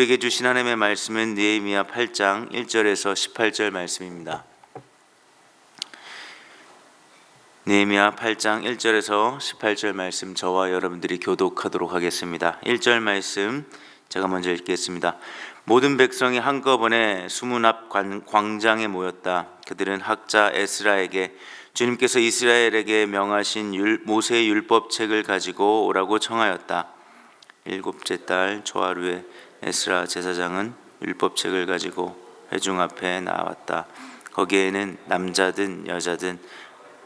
우리에게 주신 하나님의 말씀은 느헤미야 8장 1절에서 18절 말씀입니다. 느헤미야 8장 1절에서 18절 말씀 저와 여러분들이 교독하도록 하겠습니다. 1절 말씀 제가 먼저 읽겠습니다. 모든 백성이 한꺼번에 수문 앞 광장에 모였다. 그들은 학자 에스라에게 주님께서 이스라엘에게 명하신 모세의 율법책을 가지고 오라고 청하였다. 일곱째 달 초하루에 에스라 제사장은 율법책을 가지고 회중 앞에 나왔다. 거기에는 남자든 여자든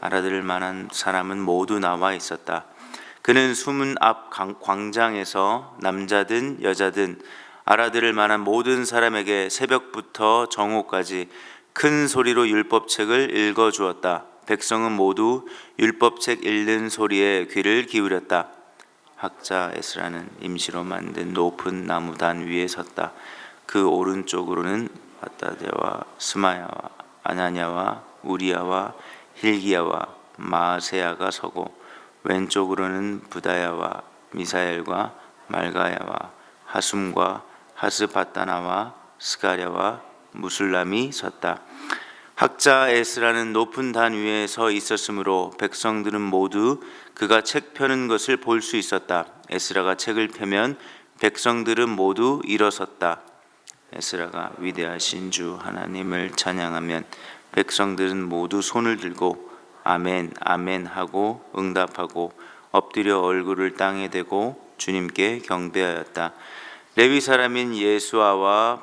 알아들을 만한 사람은 모두 나와 있었다. 그는 수문 앞 광장에서 남자든 여자든 알아들을 만한 모든 사람에게 새벽부터 정오까지 큰 소리로 율법책을 읽어주었다. 백성은 모두 율법책 읽는 소리에 귀를 기울였다. 학자 에스라는 임시로 만든 높은 나무단 위에 섰다. 그 오른쪽으로는 밧다데와 스마야와 아나냐와 우리야와 hil기야와 마아세야가 서고 왼쪽으로는 부다야와 미사엘과 말가야와 하숨과 하스바다나와 스가랴와 무술람이 섰다. 학자 에스라는 높은 단 위에 서 있었으므로 백성들은 모두 그가 책 펴는 것을 볼 수 있었다. 에스라가 책을 펴면 백성들은 모두 일어섰다. 에스라가 위대하신 주 하나님을 찬양하면 백성들은 모두 손을 들고 아멘 아멘 하고 응답하고 엎드려 얼굴을 땅에 대고 주님께 경배하였다. 레위 사람인 예수아와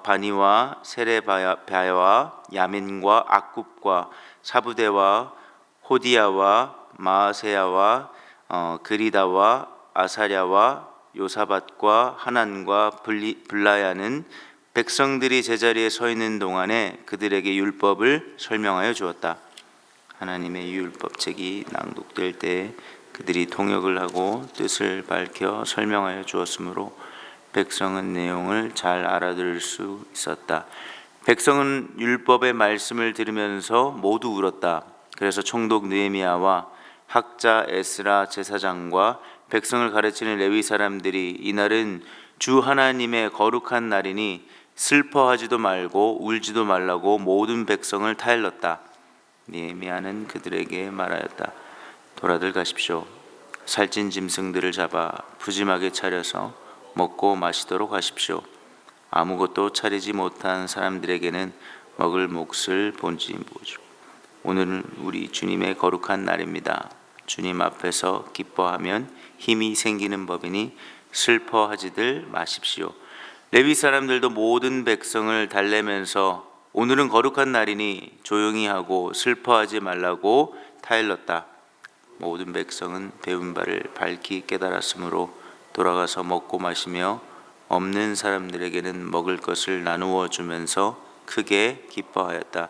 바니와 세레바야와 야민과 악굽과 사부대와 호디야와 마아세야와 그리다와 아사랴와 요사밧과 하난과 블라야는 백성들이 제자리에 서 있는 동안에 그들에게 율법을 설명하여 주었다. 하나님의 율법책이 낭독될 때 그들이 통역을 하고 뜻을 밝혀 설명하여 주었으므로 백성은 내용을 잘 알아들을 수 있었다. 백성은 율법의 말씀을 들으면서 모두 울었다. 그래서 총독 느헤미야와 학자 에스라 제사장과 백성을 가르치는 레위 사람들이 이날은 주 하나님의 거룩한 날이니 슬퍼하지도 말고 울지도 말라고 모든 백성을 타일렀다. 느헤미야는 그들에게 말하였다. 돌아들 가십시오. 살찐 짐승들을 잡아 푸짐하게 차려서 먹고 마시도록 하십시오. 아무것도 차리지 못한 사람들에게는 먹을 몫을 본지무죠. 오늘은 우리 주님의 거룩한 날입니다. 주님 앞에서 기뻐하면 힘이 생기는 법이니 슬퍼하지들 마십시오. 레위 사람들도 모든 백성을 달래면서 오늘은 거룩한 날이니 조용히 하고 슬퍼하지 말라고 타일렀다. 모든 백성은 배운 바를 밝히 깨달았으므로 돌아가서 먹고 마시며 없는 사람들에게는 먹을 것을 나누어 주면서 크게 기뻐하였다.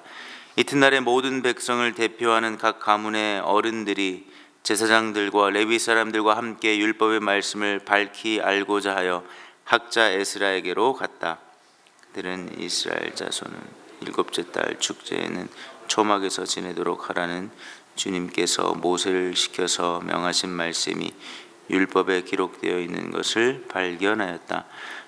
이튿날에 모든 백성을 대표하는 각 가문의 어른들이 제사장들과 레위 사람들과 함께 율법의 말씀을 밝히 알고자 하여 학자 에스라에게로 갔다. 그들은 이스라엘 자손은 일곱째 달 축제에는 초막에서 지내도록 하라는 주님께서 모세를 시켜서 명하신 말씀이 율법에 기록되어 있는 것을 발견하였다.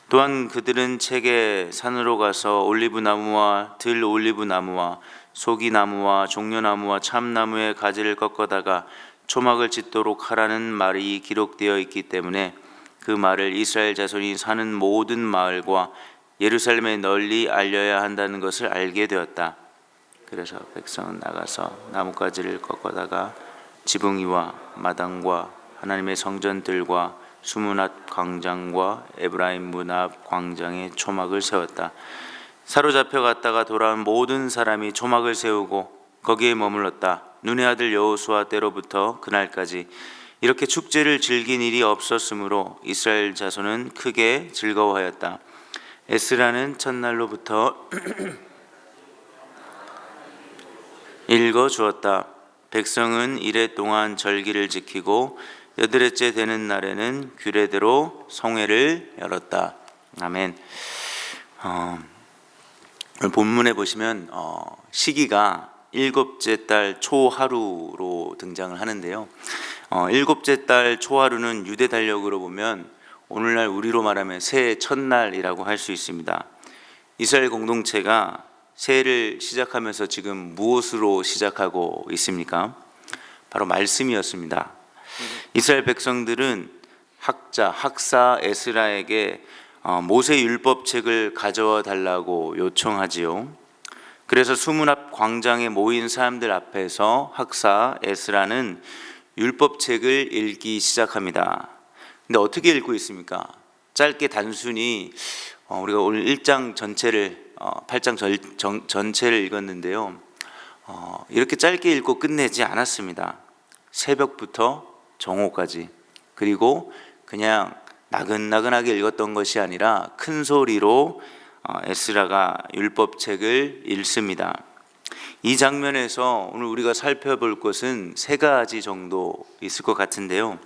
또한 그들은 책에 산으로 가서 올리브나무와 들 올리브나무와 소기나무와 종려나무와 참나무의 가지를 꺾어다가 초막을 짓도록 하라는 말이 기록되어 있기 때문에 그 말을 이스라엘 자손이 사는 모든 마을과 예루살렘에 널리 알려야 한다는 것을 알게 되었다. 그래서 백성은 나가서 나뭇가지를 꺾어다가 지붕이와 마당과 하나님의 성전들과 수문 앞 광장과 에브라임 문 앞 광장에 초막을 세웠다. 사로잡혀 갔다가 돌아온 모든 사람이 초막을 세우고 거기에 머물렀다. 눈의 아들 여호수아 때로부터 그날까지 이렇게 축제를 즐긴 일이 없었으므로 이스라엘 자손은 크게 즐거워하였다. 에스라는 첫날로부터 읽어 주었다. 백성은 이레 동안 절기를 지키고 여드레째 되는 날에는 규례대로 성회를 열었다. 아멘. 본문에 보시면 시기가 일곱째 달 초하루로 등장을 하는데요. 일곱째 달 초하루는 유대 달력으로 보면 오늘날 우리로 말하면 새해 첫날이라고 할 수 있습니다. 이스라엘 공동체가 새해를 시작하면서 지금 무엇으로 시작하고 있습니까? 바로 말씀이었습니다. 이스라엘 백성들은 학사 에스라에게 모세 율법책을 가져와 달라고 요청하지요. 그래서 수문 앞 광장에 모인 사람들 앞에서 학사 에스라는 율법책을 읽기 시작합니다. 근데 어떻게 읽고 있습니까? 짧게 단순히 우리가 오늘 1장 전체를 8장 전체를 읽었는데요. 이렇게 짧게 읽고 끝내지 않았습니다. 새벽부터 정오까지, 그리고 그냥 나긋나긋하게 읽었던 것이 아니라 큰 소리로 에스라가 율법책을 읽습니다. 이 장면에서 오늘 우리가 살펴볼 것은 세 가지 정도 있을 것 같은데요.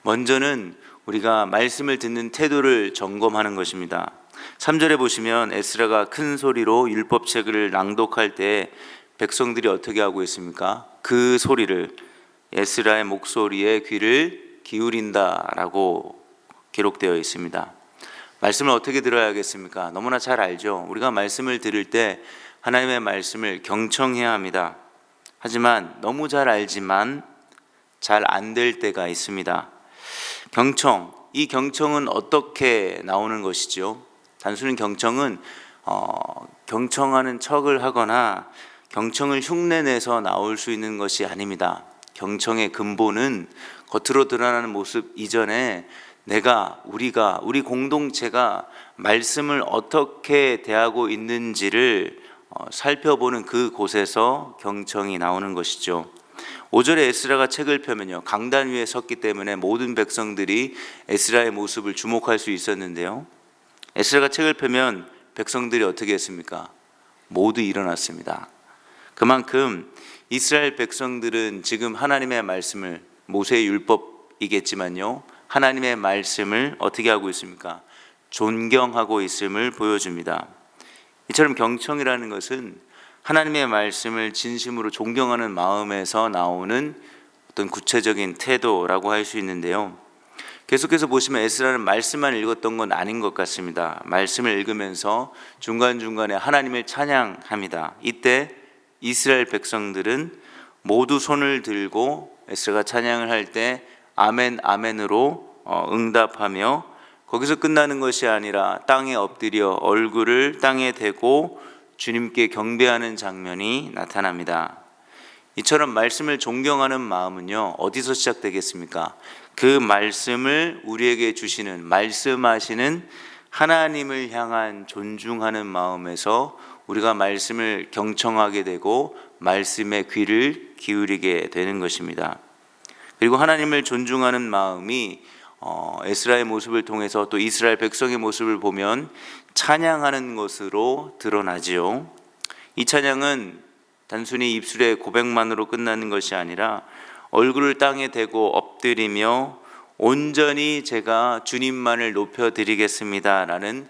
먼저는 우리가 말씀을 듣는 태도를 점검하는 것입니다. 3절에 보시면 에스라가 큰 소리로 율법책을 낭독할 때 백성들이 어떻게 하고 있습니까? 그 소리를, 에스라의 목소리에 귀를 기울인다라고 기록되어 있습니다. 말씀을 어떻게 들어야겠습니까? 너무나 잘 알죠. 우리가 말씀을 들을 때 하나님의 말씀을 경청해야 합니다. 하지만 너무 잘 알지만 잘 안 될 때가 있습니다. 이 경청은 어떻게 나오는 것이죠? 단순히 경청은 경청하는 척을 하거나 경청을 흉내내서 나올 수 있는 것이 아닙니다. 경청의 근본은 겉으로 드러나는 모습 이전에 우리 공동체가 말씀을 어떻게 대하고 있는지를 살펴보는 그 곳에서 경청이 나오는 것이죠. 5절에 에스라가 책을 펴면요, 강단 위에 섰기 때문에 모든 백성들이 에스라의 모습을 주목할 수 있었는데요, 에스라가 책을 펴면 백성들이 어떻게 했습니까? 모두 일어났습니다. 그만큼 이스라엘 백성들은 지금 하나님의 말씀을, 모세의 율법이겠지만요, 하나님의 말씀을 어떻게 하고 있습니까? 존경하고 있음을 보여줍니다. 이처럼 경청이라는 것은 하나님의 말씀을 진심으로 존경하는 마음에서 나오는 어떤 구체적인 태도라고 할 수 있는데요. 계속해서 보시면 에스라는 말씀만 읽었던 건 아닌 것 같습니다. 말씀을 읽으면서 중간중간에 하나님을 찬양합니다. 이때 이스라엘 백성들은 모두 손을 들고 에스라가 찬양을 할 때 아멘 아멘으로 응답하며, 거기서 끝나는 것이 아니라 땅에 엎드려 얼굴을 땅에 대고 주님께 경배하는 장면이 나타납니다. 이처럼 말씀을 존경하는 마음은요, 어디서 시작되겠습니까? 그 말씀을 우리에게 주시는, 말씀하시는 하나님을 향한 존중하는 마음에서 우리가 말씀을 경청하게 되고 말씀에 귀를 기울이게 되는 것입니다. 그리고 하나님을 존중하는 마음이 에스라의 모습을 통해서 또 이스라엘 백성의 모습을 보면 찬양하는 것으로 드러나지요. 이 찬양은 단순히 입술의 고백만으로 끝나는 것이 아니라 얼굴을 땅에 대고 엎드리며 온전히 제가 주님만을 높여드리겠습니다 라는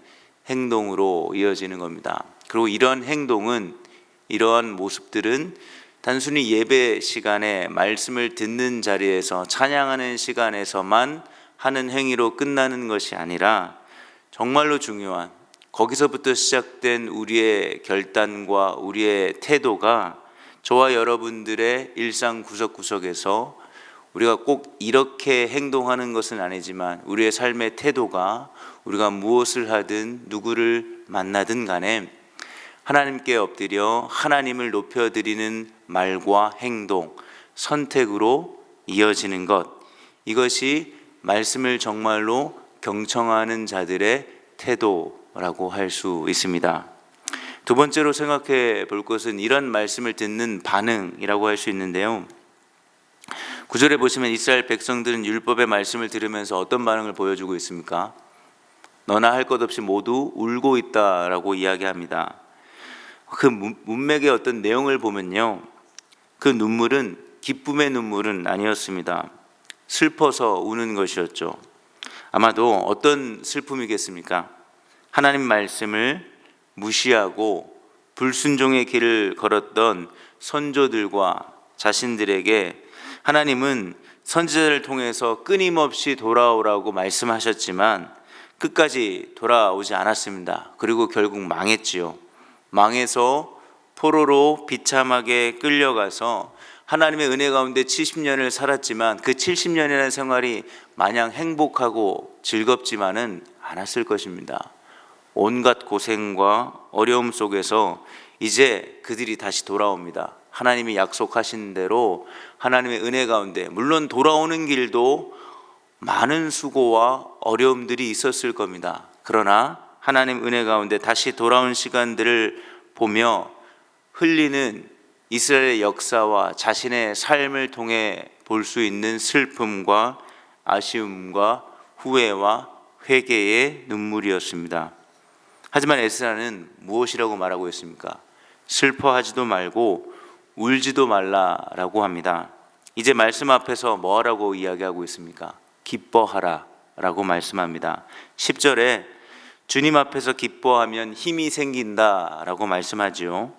행동으로 이어지는 겁니다. 그리고 이러한 행동은, 이러한 모습들은 단순히 예배 시간에 말씀을 듣는 자리에서 찬양하는 시간에서만 하는 행위로 끝나는 것이 아니라 정말로 중요한, 거기서부터 시작된 우리의 결단과 우리의 태도가 저와 여러분들의 일상 구석구석에서 우리가 꼭 이렇게 행동하는 것은 아니지만 우리의 삶의 태도가 우리가 무엇을 하든 누구를 만나든 간에 하나님께 엎드려 하나님을 높여드리는 말과 행동, 선택으로 이어지는 것, 이것이 말씀을 정말로 경청하는 자들의 태도라고 할 수 있습니다. 두 번째로 생각해 볼 것은 이런 말씀을 듣는 반응이라고 할 수 있는데요. 9절에 보시면 이스라엘 백성들은 율법의 말씀을 들으면서 어떤 반응을 보여주고 있습니까? 너나 할 것 없이 모두 울고 있다라고 이야기합니다. 그 문맥의 어떤 내용을 보면요, 그 눈물은 기쁨의 눈물은 아니었습니다. 슬퍼서 우는 것이었죠. 아마도 어떤 슬픔이겠습니까? 하나님 말씀을 무시하고 불순종의 길을 걸었던 선조들과 자신들에게 하나님은 선지자를 통해서 끊임없이 돌아오라고 말씀하셨지만 끝까지 돌아오지 않았습니다. 그리고 결국 망했지요. 망해서 포로로 비참하게 끌려가서 하나님의 은혜 가운데 70년을 살았지만 그 70년이라는 생활이 마냥 행복하고 즐겁지만은 않았을 것입니다. 온갖 고생과 어려움 속에서 이제 그들이 다시 돌아옵니다. 하나님이 약속하신 대로 하나님의 은혜 가운데, 물론 돌아오는 길도 많은 수고와 어려움들이 있었을 겁니다. 그러나 하나님 은혜 가운데 다시 돌아온 시간들을 보며 흘리는 이스라엘의 역사와 자신의 삶을 통해 볼 수 있는 슬픔과 아쉬움과 후회와 회개의 눈물이었습니다. 하지만 에스라는 무엇이라고 말하고 있습니까? 슬퍼하지도 말고 울지도 말라라고 합니다. 이제 말씀 앞에서 뭐라고 이야기하고 있습니까? 기뻐하라 라고 말씀합니다. 10절에 주님 앞에서 기뻐하면 힘이 생긴다 라고 말씀하지요.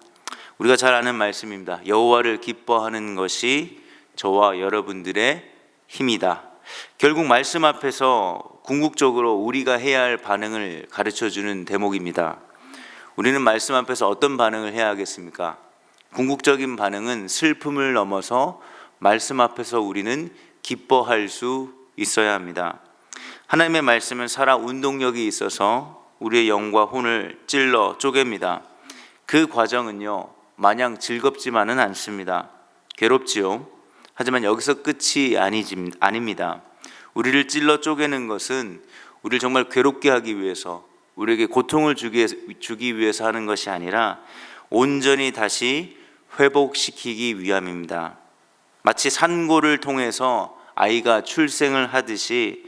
우리가 잘 아는 말씀입니다. 여호와를 기뻐하는 것이 저와 여러분들의 힘이다. 결국 말씀 앞에서 궁극적으로 우리가 해야 할 반응을 가르쳐주는 대목입니다. 우리는 말씀 앞에서 어떤 반응을 해야 하겠습니까? 궁극적인 반응은 슬픔을 넘어서 말씀 앞에서 우리는 기뻐할 수 있어야 합니다. 하나님의 말씀은 살아 운동력이 있어서 우리의 영과 혼을 찔러 쪼갭니다. 그 과정은요, 마냥 즐겁지만은 않습니다. 괴롭지요. 하지만 여기서 끝이 아닙니다. 우리를 찔러 쪼개는 것은 우리를 정말 괴롭게 하기 위해서, 우리에게 고통을 주기 위해서 하는 것이 아니라 온전히 다시 회복시키기 위함입니다. 마치 산고를 통해서 아이가 출생을 하듯이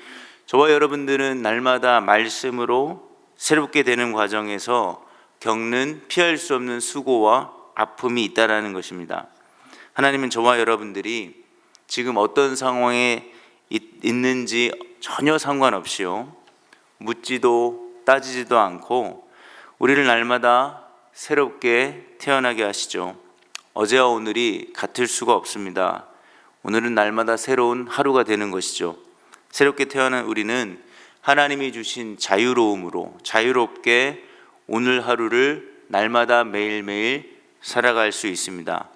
저와 여러분들은 날마다 말씀으로 새롭게 되는 과정에서 겪는 피할 수 없는 수고와 아픔이 있다라는 것입니다. 하나님은 저와 여러분들이 지금 어떤 상황에 있는지 전혀 상관없이요, 묻지도 따지지도 않고 우리를 날마다 새롭게 태어나게 하시죠. 어제와 오늘이 같을 수가 없습니다. 오늘은 날마다 새로운 하루가 되는 것이죠. 새롭게 태어난 우리는 하나님이 주신 자유로움으로 자유롭게 오늘 하루를 날마다 매일매일 살아갈 수 있습니다.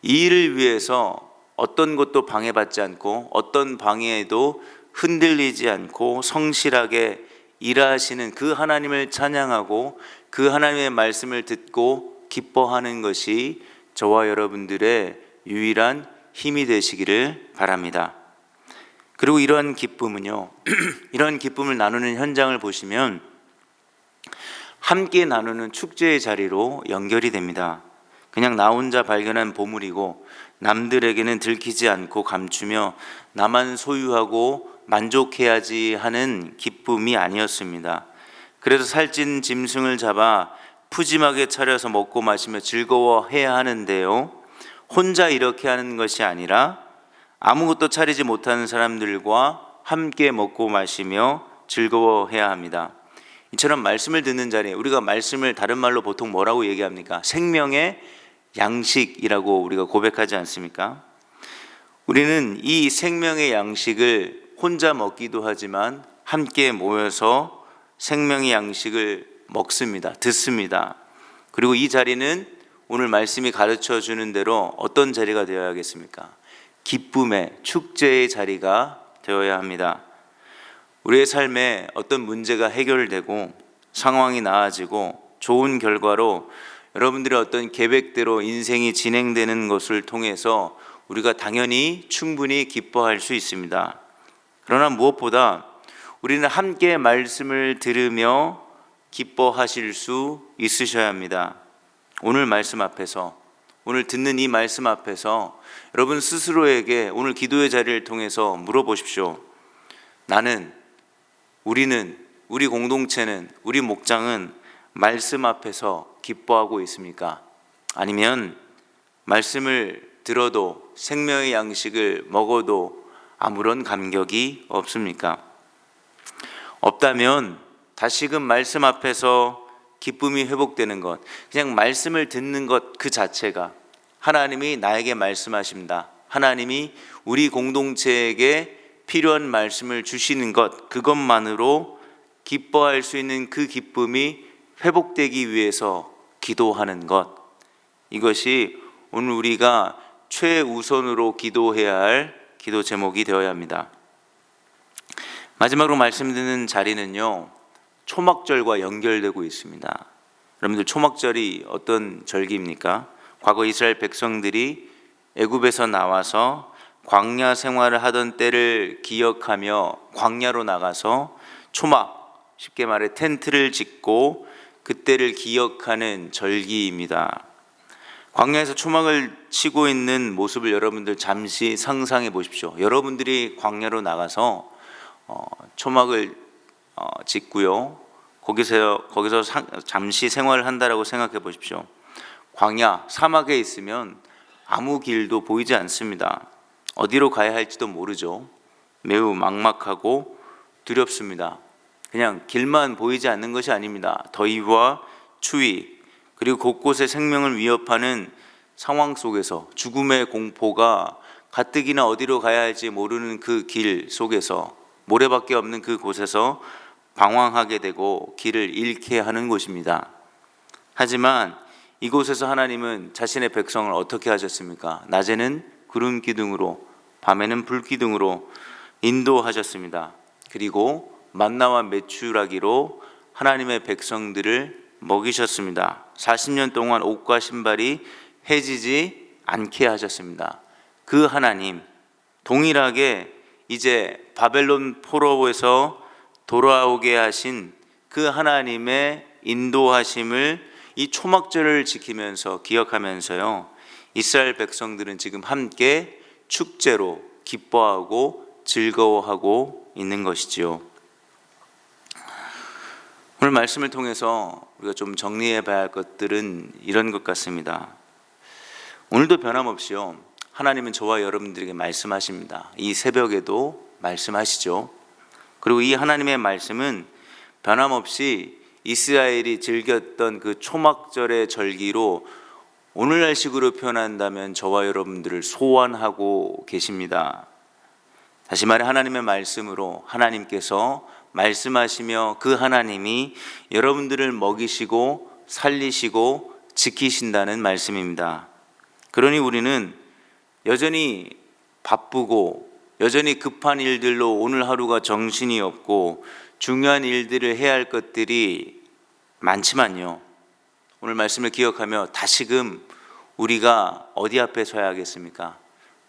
이 일을 위해서 어떤 것도 방해받지 않고 어떤 방해에도 흔들리지 않고 성실하게 일하시는 그 하나님을 찬양하고 그 하나님의 말씀을 듣고 기뻐하는 것이 저와 여러분들의 유일한 힘이 되시기를 바랍니다. 그리고 이러한 기쁨은요, 이런 기쁨을 나누는 현장을 보시면 함께 나누는 축제의 자리로 연결이 됩니다. 그냥 나 혼자 발견한 보물이고 남들에게는 들키지 않고 감추며 나만 소유하고 만족해야지 하는 기쁨이 아니었습니다. 그래서 살찐 짐승을 잡아 푸짐하게 차려서 먹고 마시며 즐거워해야 하는데요, 혼자 이렇게 하는 것이 아니라 아무것도 차리지 못하는 사람들과 함께 먹고 마시며 즐거워해야 합니다. 이처럼 말씀을 듣는 자리에, 우리가 말씀을 다른 말로 보통 뭐라고 얘기합니까? 생명의 양식이라고 우리가 고백하지 않습니까? 우리는 이 생명의 양식을 혼자 먹기도 하지만 함께 모여서 생명의 양식을 먹습니다. 듣습니다. 그리고 이 자리는 오늘 말씀이 가르쳐 주는 대로 어떤 자리가 되어야겠습니까? 기쁨의 축제의 자리가 되어야 합니다. 우리의 삶에 어떤 문제가 해결되고 상황이 나아지고 좋은 결과로 여러분들의 어떤 계획대로 인생이 진행되는 것을 통해서 우리가 당연히 충분히 기뻐할 수 있습니다. 그러나 무엇보다 우리는 함께 말씀을 들으며 기뻐하실 수 있으셔야 합니다. 오늘 말씀 앞에서, 오늘 듣는 이 말씀 앞에서 여러분 스스로에게 오늘 기도의 자리를 통해서 물어보십시오. 나는, 우리는, 우리 공동체는, 우리 목장은 말씀 앞에서 기뻐하고 있습니까? 아니면 말씀을 들어도 생명의 양식을 먹어도 아무런 감격이 없습니까? 없다면 다시금 말씀 앞에서 기쁨이 회복되는 것, 그냥 말씀을 듣는 것 그 자체가, 하나님이 나에게 말씀하십니다, 하나님이 우리 공동체에게 필요한 말씀을 주시는 것, 그것만으로 기뻐할 수 있는 그 기쁨이 회복되기 위해서 기도하는 것, 이것이 오늘 우리가 최우선으로 기도해야 할 기도 제목이 되어야 합니다. 마지막으로 말씀드리는 자리는요, 초막절과 연결되고 있습니다. 여러분들, 초막절이 어떤 절기입니까? 과거 이스라엘 백성들이 애굽에서 나와서 광야 생활을 하던 때를 기억하며 광야로 나가서 초막, 쉽게 말해 텐트를 짓고 그때를 기억하는 절기입니다. 광야에서 초막을 치고 있는 모습을 여러분들 잠시 상상해 보십시오. 여러분들이 광야로 나가서 초막을 짓고요, 거기서 잠시 생활을 한다라고 생각해 보십시오. 광야, 사막에 있으면 아무 길도 보이지 않습니다. 어디로 가야 할지도 모르죠. 매우 막막하고 두렵습니다. 그냥 길만 보이지 않는 것이 아닙니다. 더위와 추위, 그리고 곳곳에 생명을 위협하는 상황 속에서 죽음의 공포가 가뜩이나 어디로 가야 할지 모르는 그 길 속에서, 모래밖에 없는 그 곳에서 방황하게 되고 길을 잃게 하는 곳입니다. 하지만 이곳에서 하나님은 자신의 백성을 어떻게 하셨습니까? 낮에는 구름 기둥으로, 밤에는 불 기둥으로 인도하셨습니다. 그리고 만나와 메추라기로 하나님의 백성들을 먹이셨습니다. 40년 동안 옷과 신발이 해지지 않게 하셨습니다. 그 하나님, 동일하게 이제 바벨론 포로에서 돌아오게 하신 그 하나님의 인도하심을 이 초막절을 지키면서 기억하면서요, 이스라엘 백성들은 지금 함께 축제로 기뻐하고 즐거워하고 있는 것이지요. 오늘 말씀을 통해서 우리가 좀 정리해 봐야 할 것들은 이런 것 같습니다. 오늘도 변함없이요, 하나님은 저와 여러분들에게 말씀하십니다. 이 새벽에도 말씀하시죠. 그리고 이 하나님의 말씀은 변함없이 이스라엘이 즐겼던 그 초막절의 절기로 오늘날식으로 표현한다면 저와 여러분들을 소환하고 계십니다. 다시 말해, 하나님의 말씀으로 하나님께서 말씀하시며 그 하나님이 여러분들을 먹이시고 살리시고 지키신다는 말씀입니다. 그러니 우리는 여전히 바쁘고 여전히 급한 일들로 오늘 하루가 정신이 없고 중요한 일들을 해야 할 것들이 많지만요, 오늘 말씀을 기억하며 다시금 우리가 어디 앞에 서야 하겠습니까?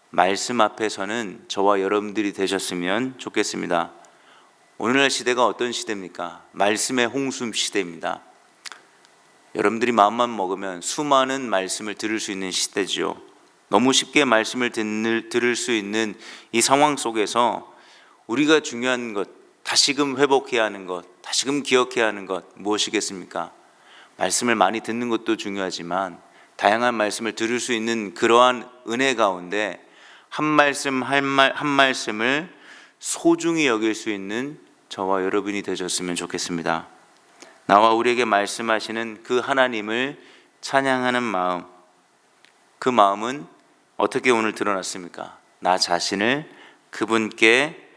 말씀 앞에서는 저와 여러분들이 되셨으면 좋겠습니다. 오늘날 시대가 어떤 시대입니까? 말씀의 홍수 시대입니다. 여러분들이 마음만 먹으면 수많은 말씀을 들을 수 있는 시대지요. 너무 쉽게 말씀을 들을 수 있는 이 상황 속에서 우리가 중요한 것, 다시금 회복해야 하는 것, 다시금 기억해야 하는 것 무엇이겠습니까? 말씀을 많이 듣는 것도 중요하지만 다양한 말씀을 들을 수 있는 그러한 은혜 가운데 한 말씀 한 말씀을 소중히 여길 수 있는 저와 여러분이 되셨으면 좋겠습니다. 나와 우리에게 말씀하시는 그 하나님을 찬양하는 마음, 그 마음은 어떻게 오늘 드러났습니까? 나 자신을 그분께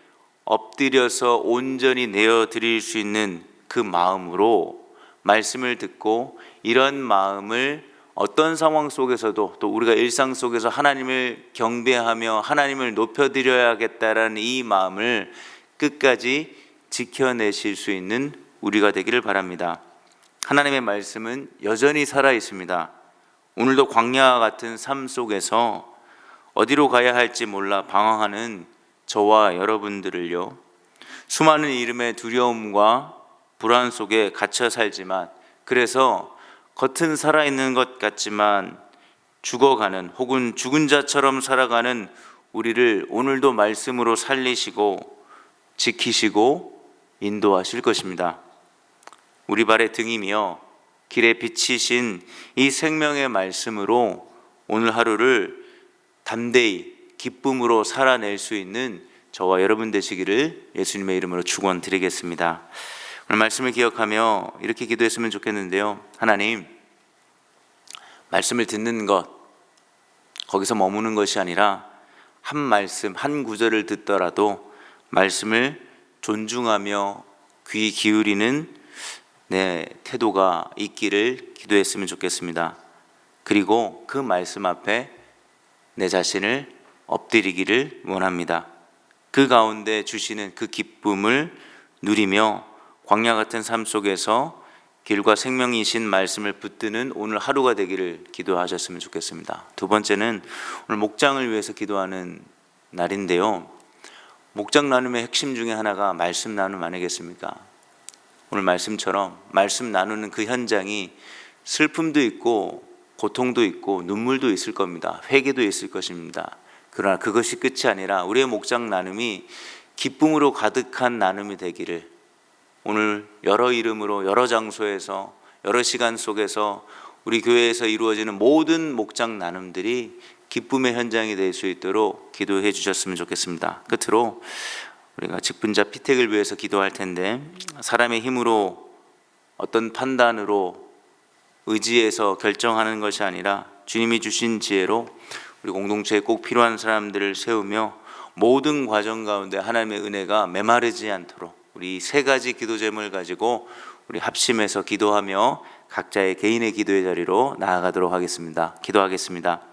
엎드려서 온전히 내어드릴 수 있는 그 마음으로 말씀을 듣고, 이런 마음을 어떤 상황 속에서도 또 우리가 일상 속에서 하나님을 경배하며 하나님을 높여드려야겠다라는 이 마음을 끝까지 지켜내실 수 있는 우리가 되기를 바랍니다. 하나님의 말씀은 여전히 살아 있습니다. 오늘도 광야와 같은 삶 속에서 어디로 가야 할지 몰라 방황하는 저와 여러분들을요, 수많은 이름의 두려움과 불안 속에 갇혀 살지만, 그래서 겉은 살아있는 것 같지만 죽어가는 혹은 죽은 자처럼 살아가는 우리를 오늘도 말씀으로 살리시고 지키시고 인도하실 것입니다. 우리 발의 등이며 길에 비치신 이 생명의 말씀으로 오늘 하루를 담대히 기쁨으로 살아낼 수 있는 저와 여러분 되시기를 예수님의 이름으로 축원드리겠습니다. 오늘 말씀을 기억하며 이렇게 기도했으면 좋겠는데요. 하나님, 말씀을 듣는 것, 거기서 머무는 것이 아니라 한 말씀, 한 구절을 듣더라도 말씀을 존중하며 귀 기울이는 내 태도가 있기를 기도했으면 좋겠습니다. 그리고 그 말씀 앞에 내 자신을 엎드리기를 원합니다. 그 가운데 주시는 그 기쁨을 누리며 광야 같은 삶 속에서 길과 생명이신 말씀을 붙드는 오늘 하루가 되기를 기도하셨으면 좋겠습니다. 두 번째는 오늘 목장을 위해서 기도하는 날인데요. 목장 나눔의 핵심 중에 하나가 말씀 나눔 아니겠습니까? 오늘 말씀처럼 말씀 나누는 그 현장이 슬픔도 있고 고통도 있고 눈물도 있을 겁니다. 회개도 있을 것입니다. 그러나 그것이 끝이 아니라 우리의 목장 나눔이 기쁨으로 가득한 나눔이 되기를 오늘 여러 이름으로 여러 장소에서 여러 시간 속에서 우리 교회에서 이루어지는 모든 목장 나눔들이 기쁨의 현장이 될 수 있도록 기도해 주셨으면 좋겠습니다. 끝으로 우리가 직분자 피택을 위해서 기도할 텐데 사람의 힘으로 어떤 판단으로 의지해서 결정하는 것이 아니라 주님이 주신 지혜로 우리 공동체에 꼭 필요한 사람들을 세우며 모든 과정 가운데 하나님의 은혜가 메마르지 않도록 우리 세 가지 기도 제목을 가지고 우리 합심해서 기도하며 각자의 개인의 기도의 자리로 나아가도록 하겠습니다. 기도하겠습니다.